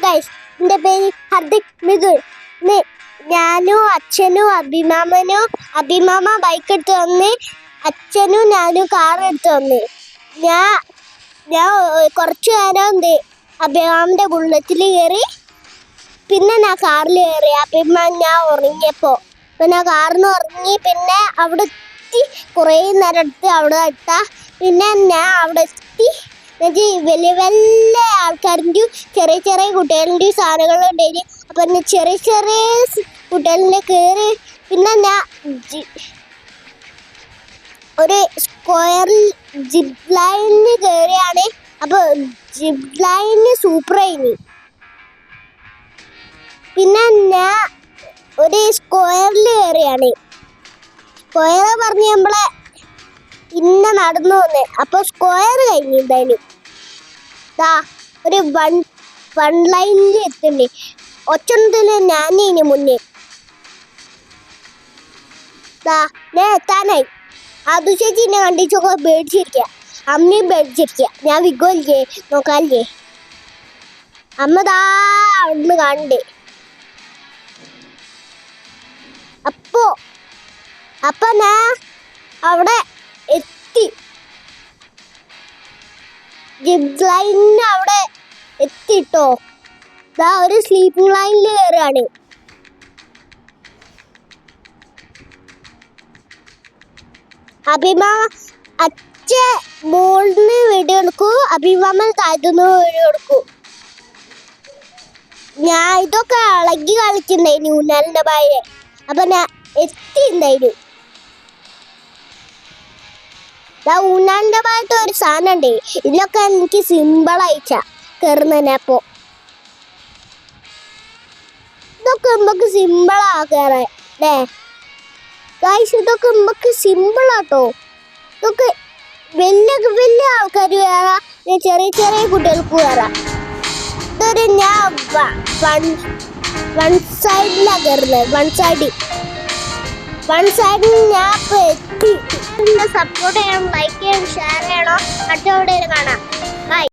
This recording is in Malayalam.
ഗൈസ്, എൻ്റെ പേര് ഹർദിക് മിഥുൻ. ഞാനും അച്ഛനും അഭിമാമ ബൈക്ക് എടുത്ത് വന്ന്, അച്ഛനും ഞാനും കാർ എടുത്ത് വന്ന്. ഞാൻ കുറച്ചു നേരം അഭിമാമിൻ്റെ ബുള്ളറ്റിൽ കയറി, പിന്നെ ഞാൻ കാറിൽ കയറി. ഞാൻ ഉറങ്ങിയപ്പോൾ ഞാൻ കാറിന് ഉറങ്ങി. പിന്നെ അവിടെ എത്തി, കുറേ നേരം എടുത്ത് അവിടെ എത്താം. പിന്നെ ഞാൻ അവിടെ എത്തി. വലിയ വലിയ ആൾക്കാരുടെ ചെറിയ ചെറിയ കുട്ടികളുടെ സാധനങ്ങളുണ്ടായി. അപ്പം ചെറിയ ചെറിയ കുട്ടികളുടെ കയറി. പിന്നെ ഞാൻ ഒരു സ്ക്വയറിൽ ജിപ്പ് ലൈനിന് കയറിയാണ്. അപ്പോൾ ജിപ്പ് ലൈന് സൂപ്പറായിന്. പിന്നെ ഞാൻ ഒരു സ്ക്വയറിൽ കയറിയാണ്. സ്ക്വയർ പറഞ്ഞ് നമ്മളെ പിന്നെ നടന്നു വന്നേ. അപ്പോൾ സ്ക്വയർ കഴിഞ്ഞു. എന്തായാലും ഒരു വൺ ലൈനിൽ എത്തണ്ടേ. ഒച്ചത്തിൽ ഞാനിന് മുന്നേ ഞാൻ എത്താനായി. അത് ചേച്ചി എന്നെ കണ്ടിച്ചൊക്കെ പേടിച്ചിരിക്കുക, അമ്മയും പേടിച്ചിരിക്കുക. ഞാൻ വിഗോല്ലേ നോക്കാല്ലേ. അമ്മ അവിടുന്ന് കാണണ്ടേ. അപ്പൊ ഞാൻ അവിടെ എത്തി. ജിപ്പ് ലൈനിന് അവിടെ എത്തിട്ടോ. ഒരു സ്ലീപ്പിംഗ് ലൈനിൽ കയറുകയാണ്. അച്ഛൻ മോളിന്ന് വീഡിയോ എടുക്കൂ, അഭിമാമൻ താഴ്ത്തുന്നു വീഡിയോ എടുക്കൂ. ഞാൻ ഇതൊക്കെ ഇളകി കളിക്കുന്നുണ്ടായിരുന്നു ഊഞ്ഞാലിന്റെ ബായെ. അപ്പൊ ഞാൻ എത്തിണ്ടായിരുന്നു. ഊഞ്ഞാലിന്റെ ഭാഗത്ത് ഒരു സാധനം ഉണ്ട്. ഇതിലൊക്കെ എനിക്ക് സിമ്പിൾ അയച്ചാ കയറുന്നതിനെ. അപ്പോ ഇതൊക്കെ നമുക്ക് സിമ്പിളാ കയറാൻ അല്ലേ ഗൈസ്. ഇതൊക്കെ നമുക്ക് സിമ്പിളാട്ടോ. ഇതൊക്കെ വലിയ വലിയ ആൾക്കാർ കയറാം, ചെറിയ ചെറിയ കുട്ടികൾക്ക് കയറാം. ഇതൊരു ഞാൻ വൺ സൈഡിലാണ് കയറുന്നത്. വൺ സൈഡിൽ ഞാൻ ഇപ്പോൾ എത്തി. സപ്പോർട്ട് ചെയ്യണം, ലൈക്ക് ചെയ്യണം, ഷെയർ ചെയ്യണം. അടുത്ത വീഡിയോയിൽ കാണാം.